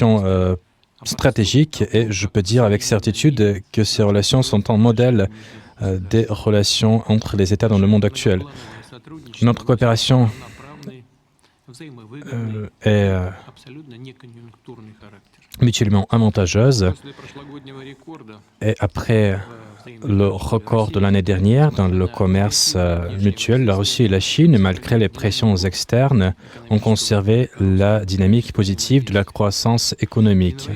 relations stratégiques et je peux dire avec certitude que ces relations sont un modèle des relations entre les États dans le monde actuel. Notre coopération est mutuellement avantageuse et après le record de l'année dernière dans le commerce mutuel, la Russie et la Chine, malgré les pressions externes, ont conservé la dynamique positive de la croissance économique.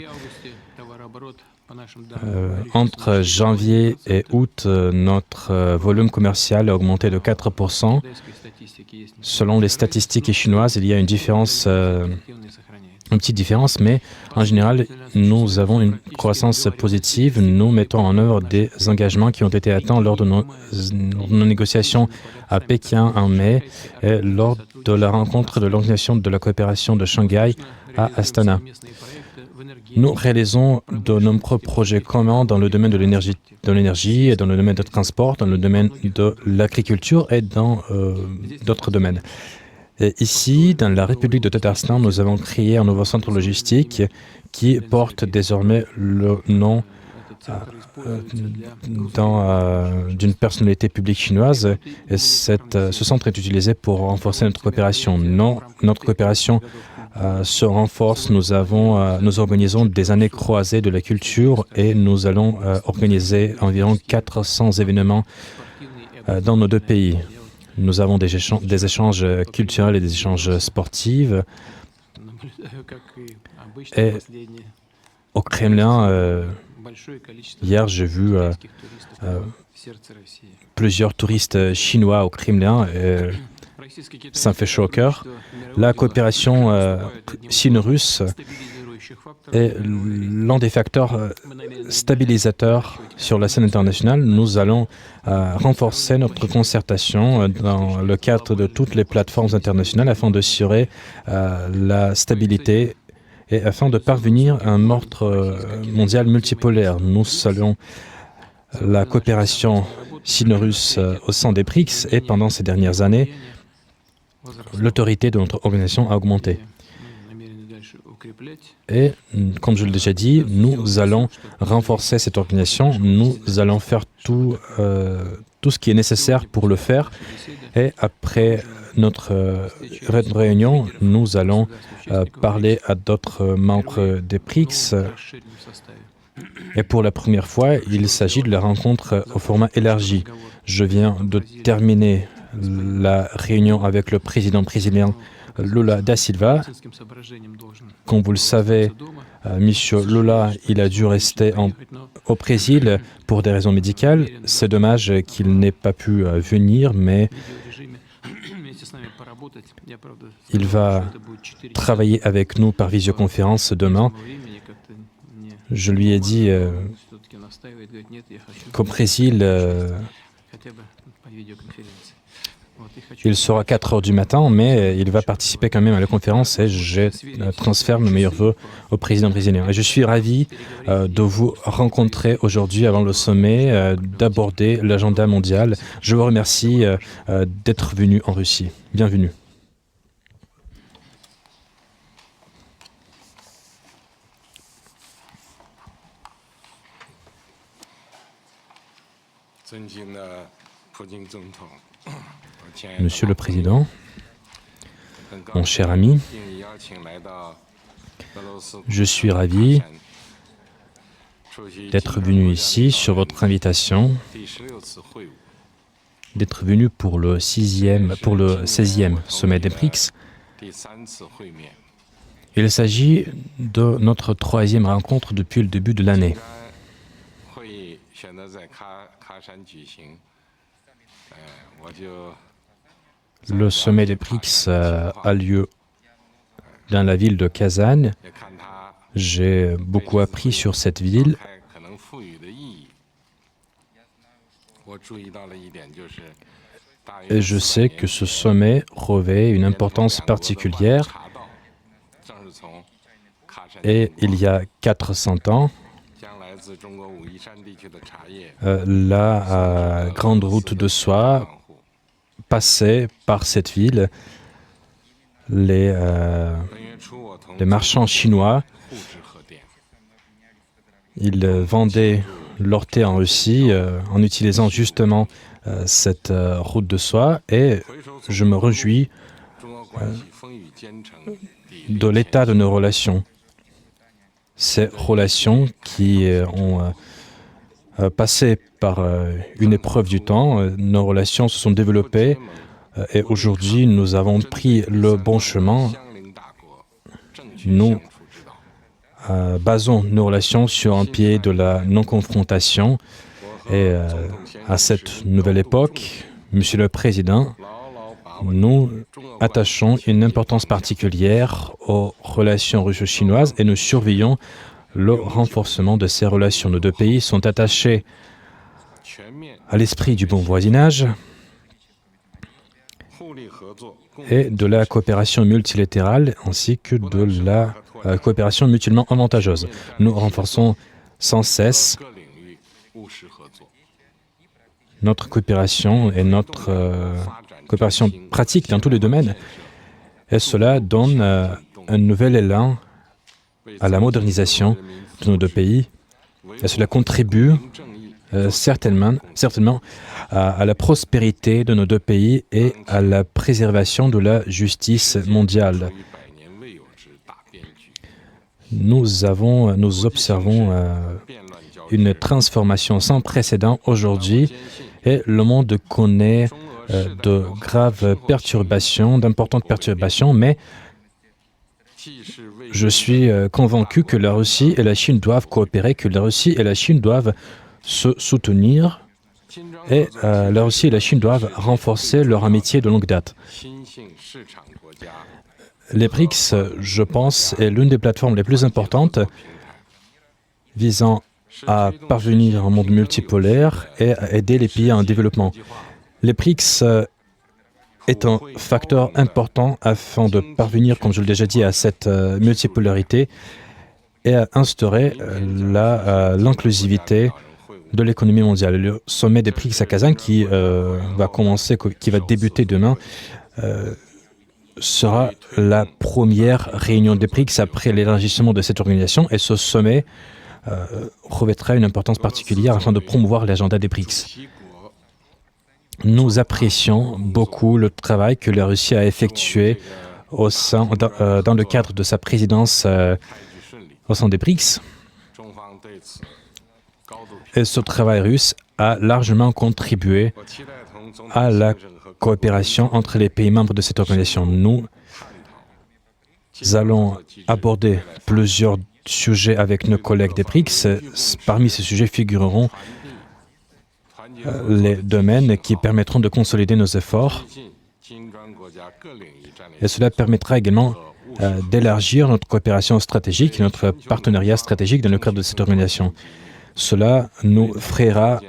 Entre janvier et août, notre volume commercial a augmenté de 4%. Selon les statistiques chinoises, il y a une différence, une petite différence, mais en général, nous avons une croissance positive. Nous mettons en œuvre des engagements qui ont été atteints lors de nos négociations à Pékin en mai et lors de la rencontre de l'Organisation de la coopération de Shanghai à Astana. Nous réalisons de nombreux projets communs dans le domaine de l'énergie, dans le domaine du transport, dans le domaine de l'agriculture et dans d'autres domaines. Et ici, dans la République de Tatarstan, nous avons créé un nouveau centre logistique qui porte désormais le nom d'une personnalité publique chinoise. Et ce centre est utilisé pour renforcer notre coopération. Notre coopération se renforce. Nous organisons des années croisées de la culture et nous allons organiser environ 400 événements dans nos deux pays. Nous avons des échanges culturels et des échanges sportifs. Et au Kremlin, hier, j'ai vu plusieurs touristes chinois au Kremlin. Ça me fait chaud au cœur. La coopération sino-russe est l'un des facteurs stabilisateurs sur la scène internationale. Nous allons renforcer notre concertation dans le cadre de toutes les plateformes internationales afin d'assurer la stabilité et afin de parvenir à un ordre mondial multipolaire. Nous saluons la coopération sino-russe au sein des BRICS et pendant ces dernières années, l'autorité de notre organisation a augmenté. Et, comme je l'ai déjà dit, nous allons renforcer cette organisation, nous allons faire tout ce qui est nécessaire pour le faire. Et après notre réunion, nous allons parler à d'autres membres des BRICS. Et pour la première fois, il s'agit de la rencontre au format élargi. Je viens de terminer la réunion avec le président brésilien Lula da Silva. Comme vous le savez, M. Lula, il a dû rester au Brésil pour des raisons médicales. C'est dommage qu'il n'ait pas pu venir, mais il va travailler avec nous par visioconférence demain. Je lui ai dit qu'au Brésil, il sera 4 heures du matin, mais il va participer quand même à la conférence et je transfère mes meilleurs vœux au président brésilien. Et je suis ravi de vous rencontrer aujourd'hui avant le sommet, d'aborder l'agenda mondial. Je vous remercie d'être venu en Russie. Bienvenue. Monsieur le Président, mon cher ami, je suis ravi d'être venu ici sur votre invitation, d'être venu pour le 16e sommet des BRICS. Il s'agit de notre 3e rencontre depuis le début de l'année. Le sommet des BRICS a lieu dans la ville de Kazan. J'ai beaucoup appris sur cette ville. Et je sais que ce sommet revêt une importance particulière. Et il y a 400 ans, la grande route de soie passait par cette ville. Les marchands chinois Ils vendaient leur thé en Russie en utilisant justement cette route de soie et je me réjouis de l'état de nos relations. Ces relations qui ont passé par une épreuve du temps, nos relations se sont développées et aujourd'hui nous avons pris le bon chemin. Nous basons nos relations sur un pied de la non-confrontation et à cette nouvelle époque, Monsieur le Président, nous attachons une importance particulière aux relations russo-chinoises et nous surveillons le renforcement de ces relations. Nos deux pays sont attachés à l'esprit du bon voisinage et de la coopération multilatérale ainsi que de la coopération mutuellement avantageuse. Nous renforçons sans cesse notre coopération et notre coopération pratique dans tous les domaines. Et cela donne un nouvel élan à la modernisation de nos deux pays. Et cela contribue certainement à la prospérité de nos deux pays et à la préservation de la justice mondiale. Nous observons une transformation sans précédent aujourd'hui et le monde connaît de graves perturbations, d'importantes perturbations, mais je suis convaincu que la Russie et la Chine doivent coopérer, que la Russie et la Chine doivent se soutenir et la Russie et la Chine doivent renforcer leur amitié de longue date. Les BRICS, je pense, est l'une des plateformes les plus importantes visant à parvenir à un monde multipolaire et à aider les pays en développement. Les BRICS est un facteur important afin de parvenir, comme je l'ai déjà dit, à cette multipolarité et à instaurer l'inclusivité de l'économie mondiale. Le sommet des BRICS à Kazan qui va débuter demain, sera la première réunion des BRICS après l'élargissement de cette organisation et ce sommet revêtra une importance particulière afin de promouvoir l'agenda des BRICS. Nous apprécions beaucoup le travail que la Russie a effectué dans le cadre de sa présidence au sein des BRICS. Et ce travail russe a largement contribué à la coopération entre les pays membres de cette organisation. Nous allons aborder plusieurs sujets avec nos collègues des BRICS. Parmi ces sujets figureront les domaines qui permettront de consolider nos efforts. Et cela permettra également d'élargir notre coopération stratégique, notre partenariat stratégique dans le cadre de cette organisation. Cela nous frayera